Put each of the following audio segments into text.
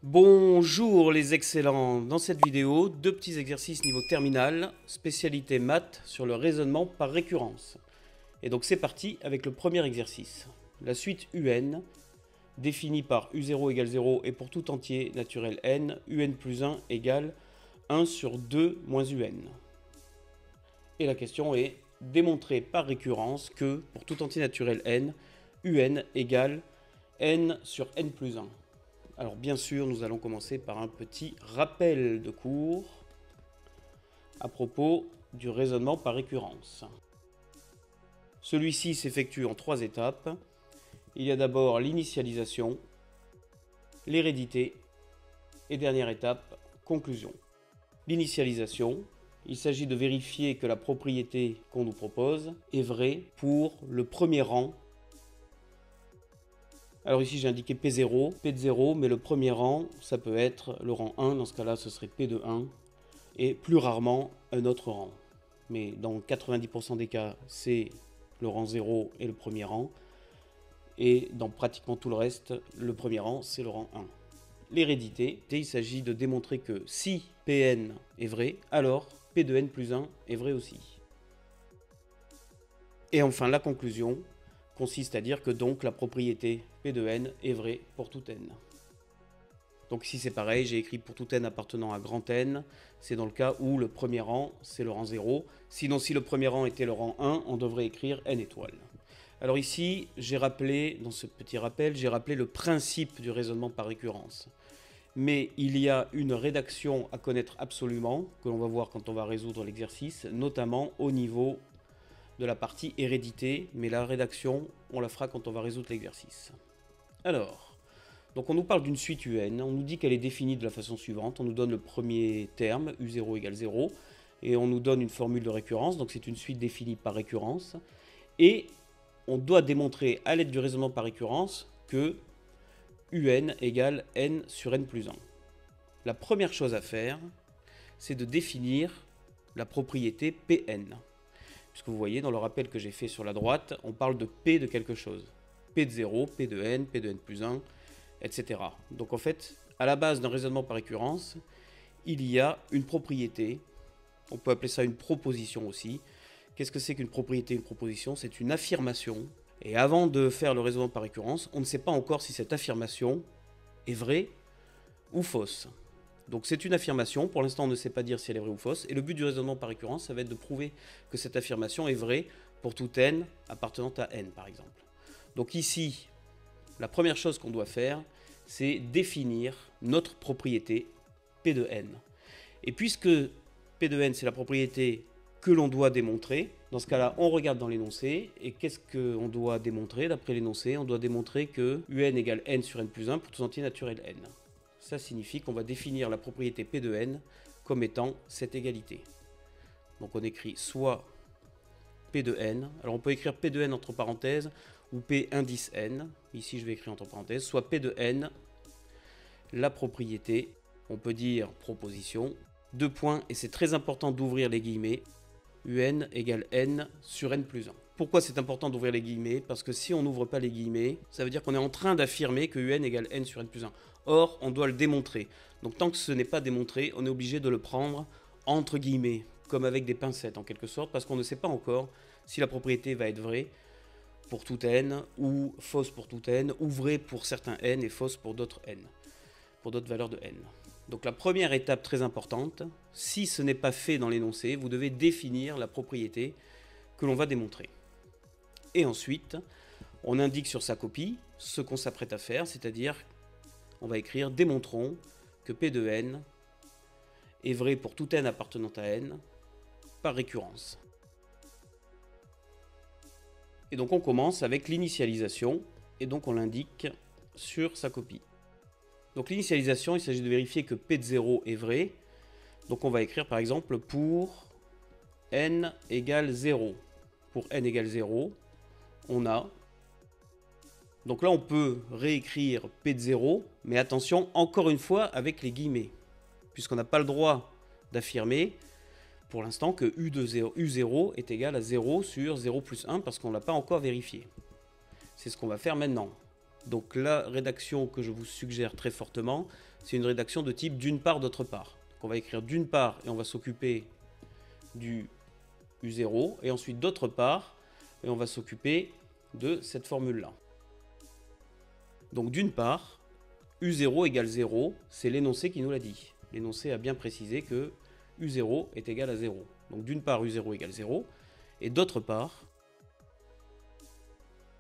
Bonjour les excellents, dans cette vidéo, deux petits exercices niveau terminal, spécialité maths sur le raisonnement par récurrence. Et donc c'est parti avec le premier exercice. La suite UN, définie par U0 égale 0 et pour tout entier naturel n, UN plus 1 égale 1 sur 2 moins UN. Et la question est, démontrer par récurrence que pour tout entier naturel n, UN égale n sur n plus 1. Alors bien sûr, nous allons commencer par un petit rappel de cours à propos du raisonnement par récurrence. Celui-ci s'effectue en 3 étapes. Il y a d'abord l'initialisation, l'hérédité et dernière étape, conclusion. L'initialisation, il s'agit de vérifier que la propriété qu'on nous propose est vraie pour le premier rang. Alors ici j'ai indiqué P0, P de 0, mais le premier rang, ça peut être le rang 1, dans ce cas-là ce serait P de 1, et plus rarement un autre rang. Mais dans 90% des cas, c'est le rang 0 et le premier rang, et dans pratiquement tout le reste, le premier rang, c'est le rang 1. L'hérédité, il s'agit de démontrer que si Pn est vrai, alors P de n plus 1 est vrai aussi. Et enfin la conclusion consiste à dire que donc la propriété P de n est vraie pour tout n. Donc ici c'est pareil, j'ai écrit pour tout n appartenant à grand N, c'est dans le cas où le premier rang c'est le rang 0, sinon si le premier rang était le rang 1, on devrait écrire n étoiles. Alors ici, j'ai rappelé, dans ce petit rappel, j'ai rappelé le principe du raisonnement par récurrence. Mais il y a une rédaction à connaître absolument, que l'on va voir quand on va résoudre l'exercice, notamment au niveau de la partie hérédité, mais la rédaction, on la fera quand on va résoudre l'exercice. Alors, donc on nous parle d'une suite UN, on nous dit qu'elle est définie de la façon suivante, on nous donne le premier terme, U0 égale 0, et on nous donne une formule de récurrence, donc c'est une suite définie par récurrence, et on doit démontrer à l'aide du raisonnement par récurrence que UN égale n sur n plus 1. La première chose à faire, c'est de définir la propriété Pn. Puisque vous voyez, dans le rappel que j'ai fait sur la droite, on parle de P de quelque chose. P de 0, P de n plus 1, etc. Donc en fait, à la base d'un raisonnement par récurrence, il y a une propriété. On peut appeler ça une proposition aussi. Qu'est-ce que c'est qu'une propriété, une proposition? C'est une affirmation. Et avant de faire le raisonnement par récurrence, on ne sait pas encore si cette affirmation est vraie ou fausse. Donc c'est une affirmation, pour l'instant on ne sait pas dire si elle est vraie ou fausse, et le but du raisonnement par récurrence, ça va être de prouver que cette affirmation est vraie pour tout n appartenant à n par exemple. Donc ici, la première chose qu'on doit faire, c'est définir notre propriété P de n. Et puisque P de n c'est la propriété que l'on doit démontrer, dans ce cas-là on regarde dans l'énoncé, et qu'est-ce qu'on doit démontrer d'après l'énoncé? On doit démontrer que UN égale n sur n plus 1 pour tout entier naturel n. Ça signifie qu'on va définir la propriété P de n comme étant cette égalité. Donc on écrit soit P de n, alors on peut écrire P de n entre parenthèses ou P indice n, ici je vais écrire entre parenthèses, soit P de n, la propriété, on peut dire proposition, deux points, et c'est très important d'ouvrir les guillemets, UN égale n sur n plus 1. Pourquoi c'est important d'ouvrir les guillemets? Parce que si on n'ouvre pas les guillemets, ça veut dire qu'on est en train d'affirmer que UN égale n sur n plus 1. Or, on doit le démontrer. Donc tant que ce n'est pas démontré, on est obligé de le prendre entre guillemets, comme avec des pincettes en quelque sorte, parce qu'on ne sait pas encore si la propriété va être vraie pour tout n, ou fausse pour tout n, ou vraie pour certains n et fausse pour d'autres n, pour d'autres valeurs de n. Donc la première étape très importante, si ce n'est pas fait dans l'énoncé, vous devez définir la propriété que l'on va démontrer. Et ensuite, on indique sur sa copie ce qu'on s'apprête à faire, c'est-à-dire on va écrire « Démontrons que P de n est vrai pour tout n appartenant à n par récurrence ». Et donc on commence avec l'initialisation, et donc on l'indique sur sa copie. Donc l'initialisation, il s'agit de vérifier que P de 0 est vrai. Donc on va écrire par exemple pour n égale 0. Pour n égale 0, on a... Donc là on peut réécrire P de 0, mais attention, encore une fois avec les guillemets. Puisqu'on n'a pas le droit d'affirmer pour l'instant que U0 est égal à 0 sur 0 plus 1, parce qu'on ne l'a pas encore vérifié. C'est ce qu'on va faire maintenant. Donc la rédaction que je vous suggère très fortement, c'est une rédaction de type d'une part, d'autre part. Donc on va écrire d'une part et on va s'occuper du U0, et ensuite d'autre part, et on va s'occuper de cette formule-là. Donc d'une part, U0 égale 0, c'est l'énoncé qui nous l'a dit. L'énoncé a bien précisé que U0 est égal à 0. Donc d'une part, U0 égale 0, et d'autre part,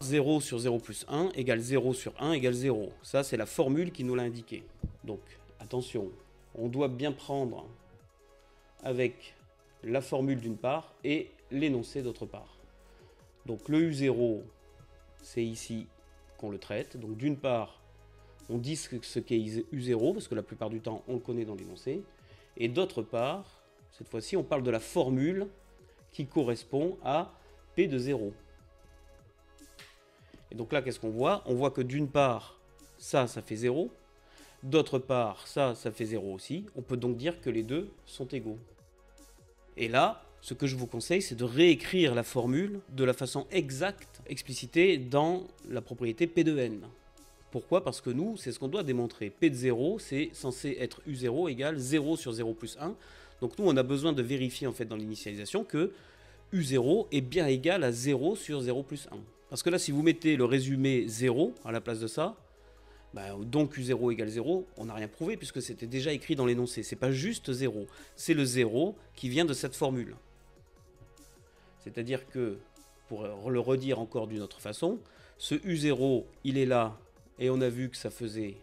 0 sur 0 plus 1 égale 0 sur 1 égale 0. Ça, c'est la formule qui nous l'a indiqué. Donc, attention, on doit bien prendre avec la formule d'une part et l'énoncé d'autre part. Donc le U0, c'est ici qu'on le traite. Donc d'une part, on dit ce qu'est U0, parce que la plupart du temps, on le connaît dans l'énoncé. Et d'autre part, cette fois-ci, on parle de la formule qui correspond à P de 0. Et donc là, qu'est-ce qu'on voit? On voit que d'une part, ça fait 0. D'autre part, ça fait 0 aussi. On peut donc dire que les deux sont égaux. Et là, ce que je vous conseille, c'est de réécrire la formule de la façon exacte explicitée dans la propriété P de n. Pourquoi? Parce que nous, c'est ce qu'on doit démontrer. P de 0, c'est censé être U0 égale 0 sur 0 plus 1. Donc nous, on a besoin de vérifier en fait dans l'initialisation que U0 est bien égal à 0 sur 0 plus 1. Parce que là, si vous mettez le résumé 0 à la place de ça, donc U0 égale 0, on n'a rien prouvé puisque c'était déjà écrit dans l'énoncé. C'est pas juste 0, c'est le 0 qui vient de cette formule. C'est-à-dire que, pour le redire encore d'une autre façon, ce U0, il est là, et on a vu que ça faisait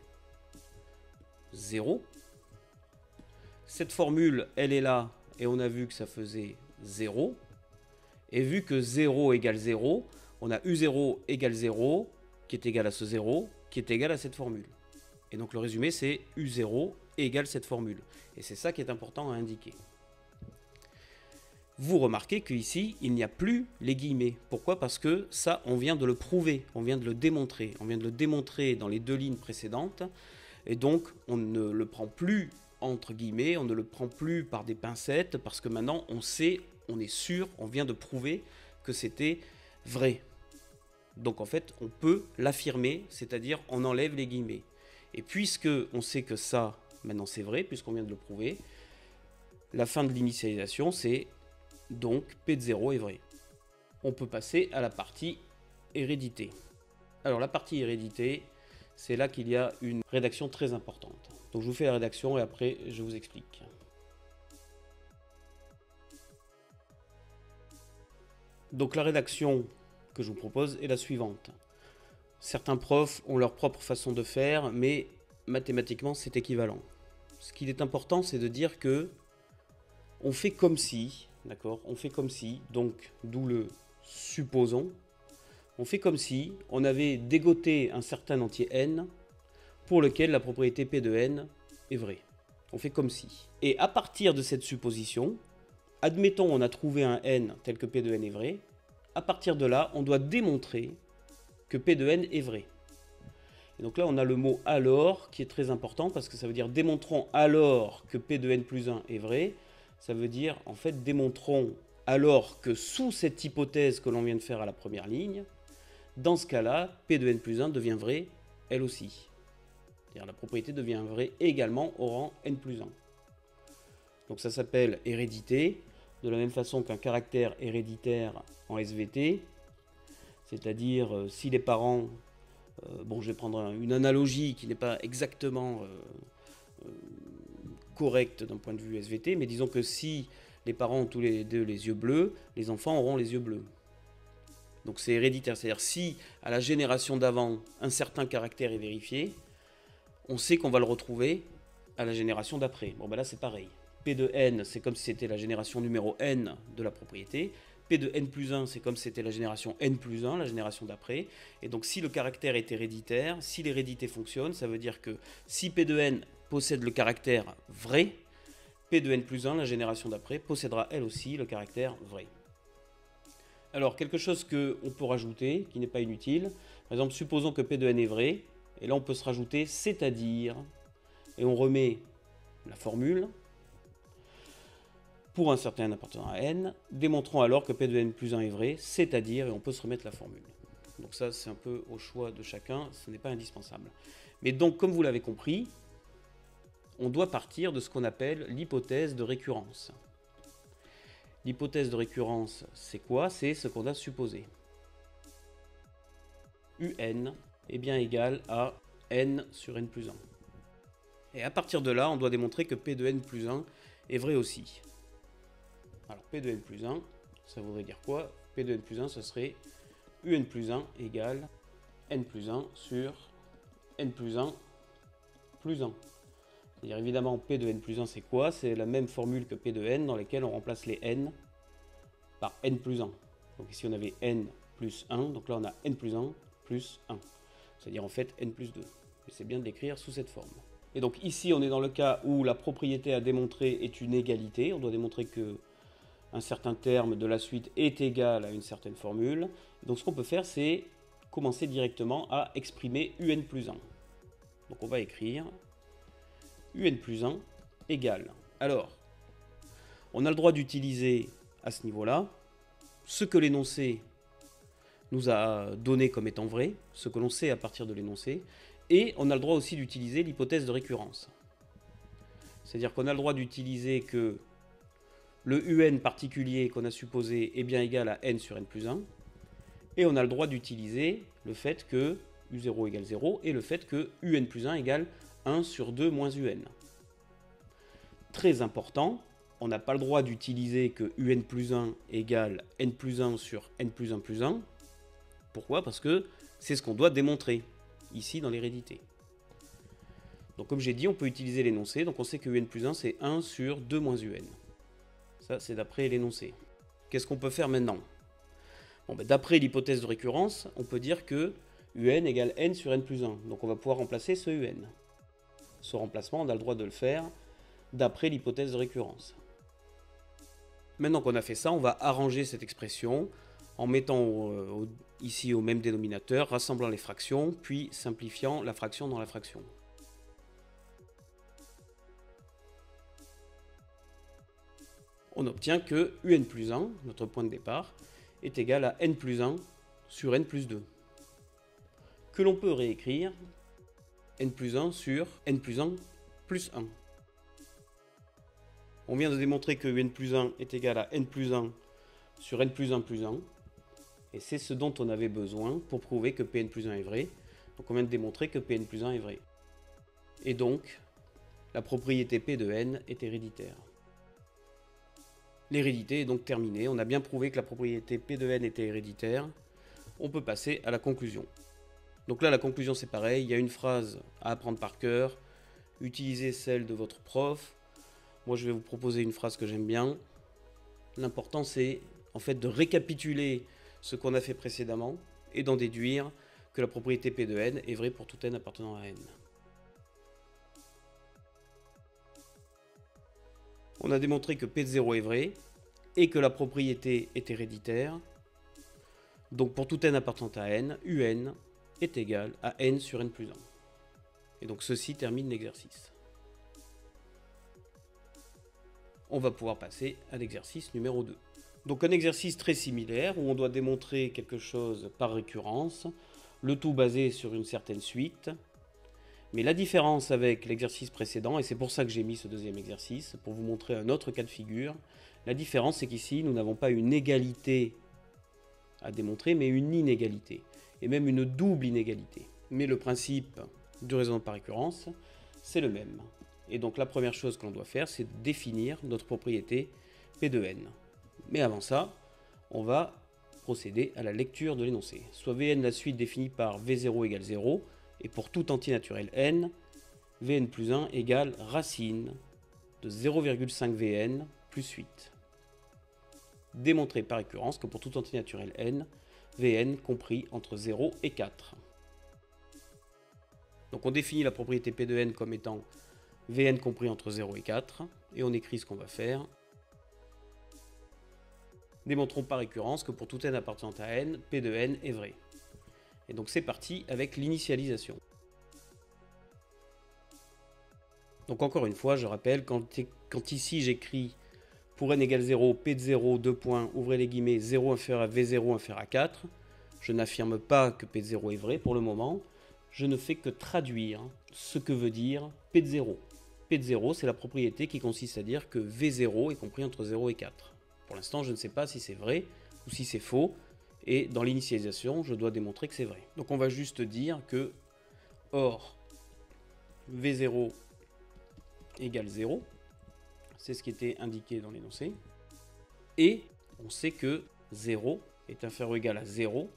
0. Cette formule, elle est là, et on a vu que ça faisait 0. Et vu que 0 égale 0, on a U0 égale 0, qui est égal à ce 0, qui est égal à cette formule. Et donc le résumé, c'est U0 égale cette formule. Et c'est ça qui est important à indiquer. Vous remarquez qu'ici, il n'y a plus les guillemets. Pourquoi? Parce que ça, on vient de le prouver, on vient de le démontrer. On vient de le démontrer dans les deux lignes précédentes. Et donc, on ne le prend plus entre guillemets, on ne le prend plus par des pincettes, parce que maintenant, on sait, on est sûr, on vient de prouver que c'était vrai. Donc en fait, on peut l'affirmer, c'est-à-dire on enlève les guillemets. Et puisque on sait que ça, maintenant c'est vrai, puisqu'on vient de le prouver, la fin de l'initialisation, c'est donc P de 0 est vrai. On peut passer à la partie hérédité. Alors la partie hérédité, c'est là qu'il y a une rédaction très importante. Donc je vous fais la rédaction et après je vous explique. Donc la rédaction que je vous propose est la suivante. Certains profs ont leur propre façon de faire, mais mathématiquement c'est équivalent. Ce qu'il est important, c'est de dire que on fait comme si, d'accord, on fait comme si, donc d'où le supposons, on fait comme si on avait dégoté un certain entier n pour lequel la propriété P de n est vraie. On fait comme si. Et à partir de cette supposition, admettons on a trouvé un n tel que P de n est vrai, à partir de là, on doit démontrer que P de n est vrai. Et donc là, on a le mot alors qui est très important parce que ça veut dire démontrons alors que P de n plus 1 est vrai. Ça veut dire en fait démontrons alors que sous cette hypothèse que l'on vient de faire à la première ligne, dans ce cas-là, P de n plus 1 devient vrai elle aussi. C'est-à-dire la propriété devient vraie également au rang n plus 1. Donc ça s'appelle hérédité, de la même façon qu'un caractère héréditaire en SVT, c'est-à-dire si les parents, bon je vais prendre une analogie qui n'est pas exactement correcte d'un point de vue SVT, mais disons que si les parents ont tous les deux les yeux bleus, les enfants auront les yeux bleus. Donc c'est héréditaire, c'est-à-dire si à la génération d'avant un certain caractère est vérifié, on sait qu'on va le retrouver à la génération d'après. Bon ben là c'est pareil. P de n, c'est comme si c'était la génération numéro n de la propriété. P de n plus 1, c'est comme si c'était la génération n plus 1, la génération d'après. Et donc si le caractère est héréditaire, si l'hérédité fonctionne, ça veut dire que si P de n possède le caractère vrai, P de n plus 1, la génération d'après, possédera elle aussi le caractère vrai. Alors quelque chose qu'on peut rajouter, qui n'est pas inutile, par exemple supposons que P de n est vrai, et là on peut se rajouter c'est-à-dire, et on remet la formule, pour un certain appartenant à n, démontrons alors que P de n plus 1 est vrai, c'est-à-dire, et on peut se remettre la formule. Donc ça, c'est un peu au choix de chacun, ce n'est pas indispensable. Mais donc, comme vous l'avez compris, on doit partir de ce qu'on appelle l'hypothèse de récurrence. L'hypothèse de récurrence, c'est quoi? C'est ce qu'on a supposé. UN est bien égal à n sur n plus 1. Et à partir de là, on doit démontrer que P de n plus 1 est vrai aussi. Alors P de n plus 1, ça voudrait dire quoi? P de n plus 1, ce serait UN plus 1 égale n plus 1 sur n plus 1 plus 1. C'est-à-dire évidemment P de n plus 1 c'est quoi? C'est la même formule que P de n dans laquelle on remplace les n par n plus 1. Donc ici on avait n plus 1, donc là on a n plus 1 plus 1. C'est-à-dire en fait n plus 2. Et c'est bien de l'écrire sous cette forme. Et donc ici on est dans le cas où la propriété à démontrer est une égalité. On doit démontrer que un certain terme de la suite est égal à une certaine formule. Et donc ce qu'on peut faire c'est commencer directement à exprimer UN plus 1. Donc on va écrire UN plus 1 égale. Alors, on a le droit d'utiliser à ce niveau-là ce que l'énoncé nous a donné comme étant vrai, ce que l'on sait à partir de l'énoncé, et on a le droit aussi d'utiliser l'hypothèse de récurrence. C'est-à-dire qu'on a le droit d'utiliser que le UN particulier qu'on a supposé est bien égal à n sur n plus 1, et on a le droit d'utiliser le fait que U0 égale 0 et le fait que UN plus 1 égale 1 sur 2 moins UN. Très important, on n'a pas le droit d'utiliser que UN plus 1 égale n plus 1 sur n plus 1 plus 1. Pourquoi? Parce que c'est ce qu'on doit démontrer ici dans l'hérédité. Donc comme j'ai dit, on peut utiliser l'énoncé, donc on sait que UN plus 1 c'est 1 sur 2 moins UN. Ça c'est d'après l'énoncé. Qu'est-ce qu'on peut faire maintenant? Bon, ben, d'après l'hypothèse de récurrence, on peut dire que UN égale n sur n plus 1. Donc on va pouvoir remplacer ce UN. Ce remplacement, on a le droit de le faire d'après l'hypothèse de récurrence. Maintenant qu'on a fait ça, on va arranger cette expression en mettant ici au même dénominateur, rassemblant les fractions, puis simplifiant la fraction dans la fraction. On obtient que UN plus 1, notre point de départ, est égal à n plus 1 sur n plus 2. Que l'on peut réécrire n plus 1 sur n plus 1 plus 1. On vient de démontrer que n plus 1 est égal à n plus 1 sur n plus 1 plus 1. Et c'est ce dont on avait besoin pour prouver que Pn plus 1 est vrai. Donc on vient de démontrer que Pn plus 1 est vrai. Et donc, la propriété P de n est héréditaire. L'hérédité est donc terminée. On a bien prouvé que la propriété P de n était héréditaire. On peut passer à la conclusion. Donc là, la conclusion, c'est pareil. Il y a une phrase à apprendre par cœur. Utilisez celle de votre prof. Moi, je vais vous proposer une phrase que j'aime bien. L'important, c'est en fait de récapituler ce qu'on a fait précédemment et d'en déduire que la propriété P de n est vraie pour tout n appartenant à n. On a démontré que P de 0 est vrai et que la propriété est héréditaire. Donc pour tout n appartenant à n, UN est égal à n sur n plus 1. Et donc ceci termine l'exercice. On va pouvoir passer à l'exercice numéro 2. Donc un exercice très similaire où on doit démontrer quelque chose par récurrence, le tout basé sur une certaine suite. Mais la différence avec l'exercice précédent, et c'est pour ça que j'ai mis ce deuxième exercice, pour vous montrer un autre cas de figure, la différence c'est qu'ici nous n'avons pas une égalité à démontrer, mais une inégalité, et même une double inégalité. Mais le principe du raisonnement par récurrence, c'est le même. Et donc la première chose que l'on doit faire, c'est définir notre propriété P de n. Mais avant ça, on va procéder à la lecture de l'énoncé. Soit Vn la suite définie par V0 égale 0, et pour tout entier naturel n, Vn plus 1 égale racine de 0,5 Vn plus 8. Démontrer par récurrence que pour tout entier naturel n, Vn compris entre 0 et 4. Donc on définit la propriété P de n comme étant Vn compris entre 0 et 4, et on écrit ce qu'on va faire. Démontrons par récurrence que pour tout n appartenant à n, P de n est vrai. Et donc c'est parti avec l'initialisation. Donc encore une fois, je rappelle, quand ici j'écris pour n égale 0, P de 0, 2 points, ouvrez les guillemets, 0 inférieur à V0 inférieur à 4, Je n'affirme pas que P de 0 est vrai pour le moment. Je ne fais que traduire ce que veut dire P de 0. P de 0, c'est la propriété qui consiste à dire que V0 est compris entre 0 et 4. Pour l'instant, je ne sais pas si c'est vrai ou si c'est faux. Et dans l'initialisation, je dois démontrer que c'est vrai. Donc on va juste dire que or V0 égale 0. C'est ce qui était indiqué dans l'énoncé. Et on sait que 0 est inférieur ou égal à 0,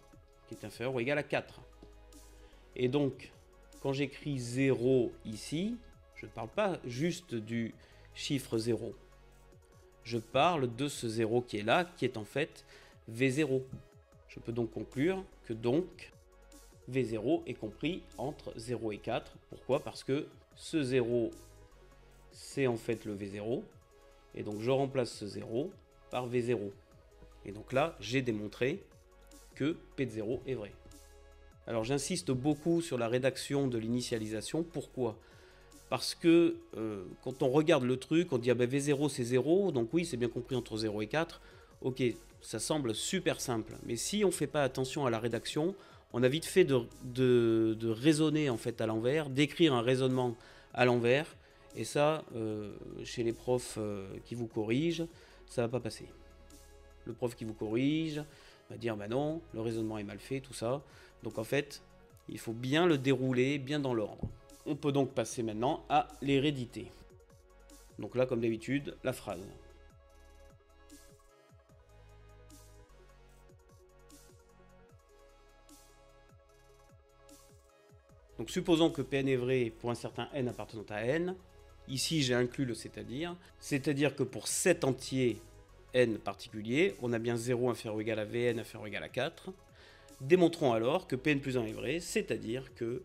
qui est inférieur ou égal à 4. Et donc, quand j'écris 0 ici, je ne parle pas juste du chiffre 0. Je parle de ce 0 qui est là, qui est en fait V0. Je peux donc conclure que donc V0 est compris entre 0 et 4. Pourquoi? Parce que ce 0, c'est en fait le V0. Et donc je remplace ce 0 par V0. Et donc là, j'ai démontré que P de 0 est vrai. Alors j'insiste beaucoup sur la rédaction de l'initialisation. Pourquoi? Parce que quand on regarde le truc, on dit ah ben V0 c'est 0, donc oui c'est bien compris entre 0 et 4. Ok, ça semble super simple, mais si on ne fait pas attention à la rédaction, on a vite fait de raisonner en fait à l'envers, d'écrire un raisonnement à l'envers, et ça, chez les profs qui vous corrigent, ça va pas passer. Le prof qui vous corrige va dire bah non, le raisonnement est mal fait, tout ça. Donc en fait, il faut bien le dérouler, bien dans l'ordre. On peut donc passer maintenant à l'hérédité. Donc là, comme d'habitude, la phrase. Donc supposons que Pn est vrai pour un certain n appartenant à n. Ici, j'ai inclus le c'est-à-dire. C'est-à-dire que pour cet entier n particulier, on a bien 0 inférieur ou égal à Vn inférieur ou égal à 4. Démontrons alors que Pn plus 1 est vrai, c'est-à-dire que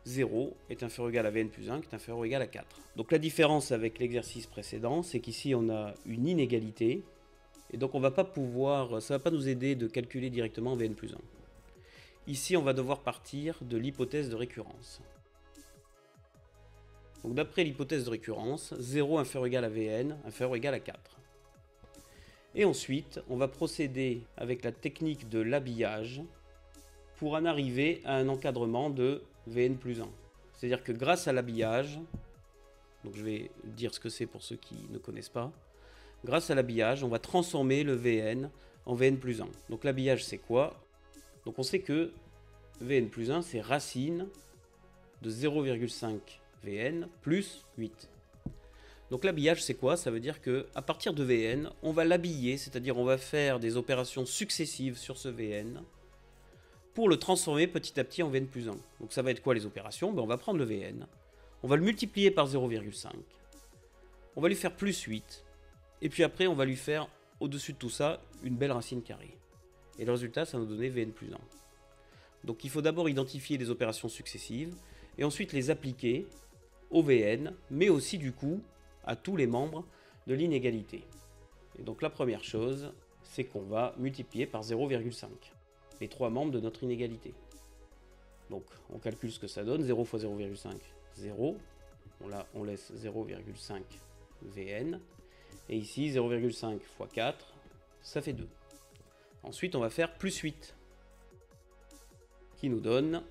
0 est inférieur ou égal à Vn plus 1 qui est inférieur ou égal à 4. Donc la différence avec l'exercice précédent, c'est qu'ici on a une inégalité, et donc on va pas pouvoir, ça ne va pas nous aider de calculer directement Vn plus 1. Ici on va devoir partir de l'hypothèse de récurrence. Donc d'après l'hypothèse de récurrence, 0 inférieur ou égal à Vn inférieur ou égal à 4. Et ensuite, on va procéder avec la technique de l'habillage pour en arriver à un encadrement de Vn plus 1. C'est-à-dire que grâce à l'habillage, donc je vais dire ce que c'est pour ceux qui ne connaissent pas, grâce à l'habillage, on va transformer le Vn en Vn plus 1. Donc l'habillage c'est quoi? Donc on sait que Vn plus 1 c'est racine de 0,5 Vn plus 8. Donc l'habillage c'est quoi? Ça veut dire que à partir de Vn, on va l'habiller, c'est-à-dire on va faire des opérations successives sur ce Vn pour le transformer petit à petit en Vn plus 1. Donc ça va être quoi les opérations? On va prendre le Vn, on va le multiplier par 0,5, on va lui faire plus 8, et puis après on va lui faire au-dessus de tout ça une belle racine carrée. Et le résultat ça va nous donner Vn plus 1. Donc il faut d'abord identifier les opérations successives, et ensuite les appliquer au Vn, mais aussi du coup à tous les membres de l'inégalité. Et donc la première chose, c'est qu'on va multiplier par 0,5 les trois membres de notre inégalité. Donc on calcule ce que ça donne, 0 fois 0,5, 0. Là on laisse 0,5 Vn. Et ici 0,5 fois 4, ça fait 2. Ensuite on va faire plus 8, qui nous donne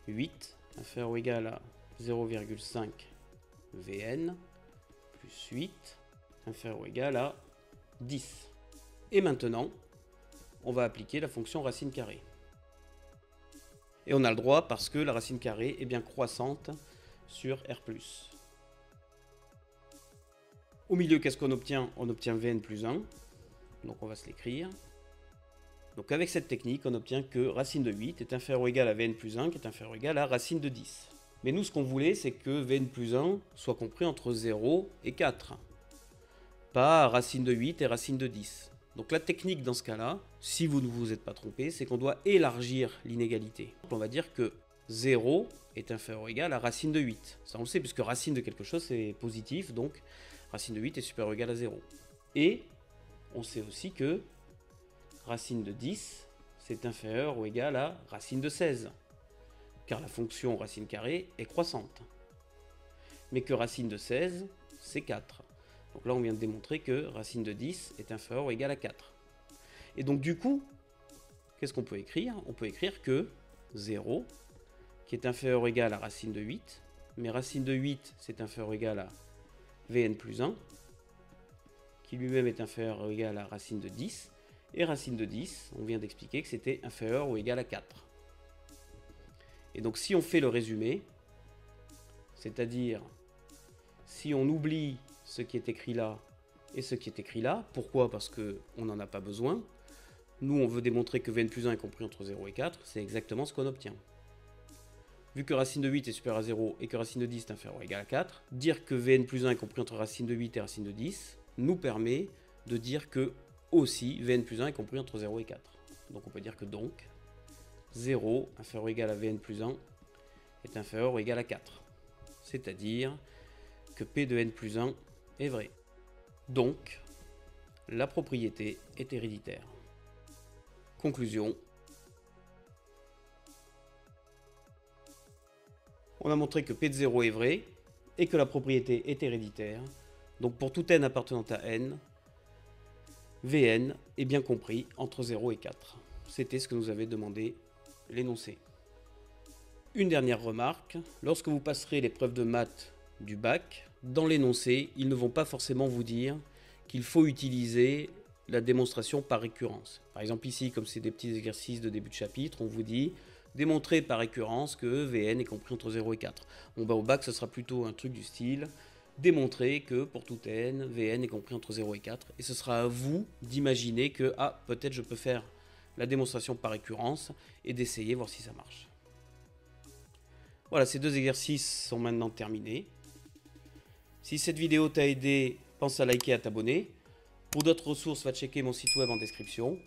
8 inférieur ou égal à 0,5 Vn plus 8 inférieur ou égal à 10. Et maintenant, on va appliquer la fonction racine carrée. Et on a le droit parce que la racine carrée est bien croissante sur R+. Au milieu, qu'est-ce qu'on obtient? On obtient Vn plus 1. Donc on va se l'écrire. Donc avec cette technique, on obtient que racine de 8 est inférieure ou égale à Vn plus 1 qui est inférieure ou égale à racine de 10. Mais nous, ce qu'on voulait, c'est que Vn plus 1 soit compris entre 0 et 4. Pas racine de 8 et racine de 10. Donc la technique dans ce cas-là, si vous ne vous êtes pas trompé, c'est qu'on doit élargir l'inégalité. On va dire que 0 est inférieur ou égal à racine de 8. Ça on le sait, puisque racine de quelque chose c'est positif, donc racine de 8 est supérieure ou égale à 0. Et on sait aussi que racine de 10, c'est inférieur ou égal à racine de 16. Car la fonction racine carrée est croissante. Mais que racine de 16, c'est 4. Donc là, on vient de démontrer que racine de 10 est inférieure ou égale à 4. Et donc du coup, qu'est-ce qu'on peut écrire? On peut écrire que 0, qui est inférieur ou égal à racine de 8, mais racine de 8, c'est inférieur ou égal à Vn plus 1, qui lui-même est inférieur ou égal à racine de 10, et racine de 10, on vient d'expliquer que c'était inférieur ou égal à 4. Et donc si on fait le résumé, c'est-à-dire si on oublie ce qui est écrit là et ce qui est écrit là, pourquoi? Parce qu'on n'en a pas besoin. Nous, on veut démontrer que Vn plus 1 est compris entre 0 et 4, c'est exactement ce qu'on obtient. Vu que racine de 8 est supérieure à 0 et que racine de 10 est inférieure ou égale à 4, dire que Vn plus 1 est compris entre racine de 8 et racine de 10 nous permet de dire que aussi Vn plus 1 est compris entre 0 et 4. Donc on peut dire que donc 0 inférieur ou égal à Vn plus 1 est inférieur ou égal à 4. C'est-à-dire que P de n plus 1 est vrai. Donc, la propriété est héréditaire. Conclusion. On a montré que P de 0 est vrai et que la propriété est héréditaire. Donc pour tout n appartenant à n, Vn est bien compris entre 0 et 4. C'était ce que nous avait demandé l'énoncé. Une dernière remarque, lorsque vous passerez l'épreuve de maths du bac, dans l'énoncé, ils ne vont pas forcément vous dire qu'il faut utiliser la démonstration par récurrence. Par exemple ici, comme c'est des petits exercices de début de chapitre, on vous dit démontrer par récurrence que Vn est compris entre 0 et 4. Bon, bah, au bac, ce sera plutôt un truc du style démontrer que pour tout n, Vn est compris entre 0 et 4. Et ce sera à vous d'imaginer que peut-être je peux faire la démonstration par récurrence et d'essayer, voir si ça marche. Voilà, ces deux exercices sont maintenant terminés. Si cette vidéo t'a aidé, pense à liker et à t'abonner. Pour d'autres ressources, va checker mon site web en description.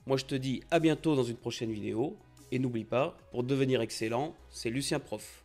Moi, je te dis à bientôt dans une prochaine vidéo. Et n'oublie pas, pour devenir excellent, c'est Lucien Prof.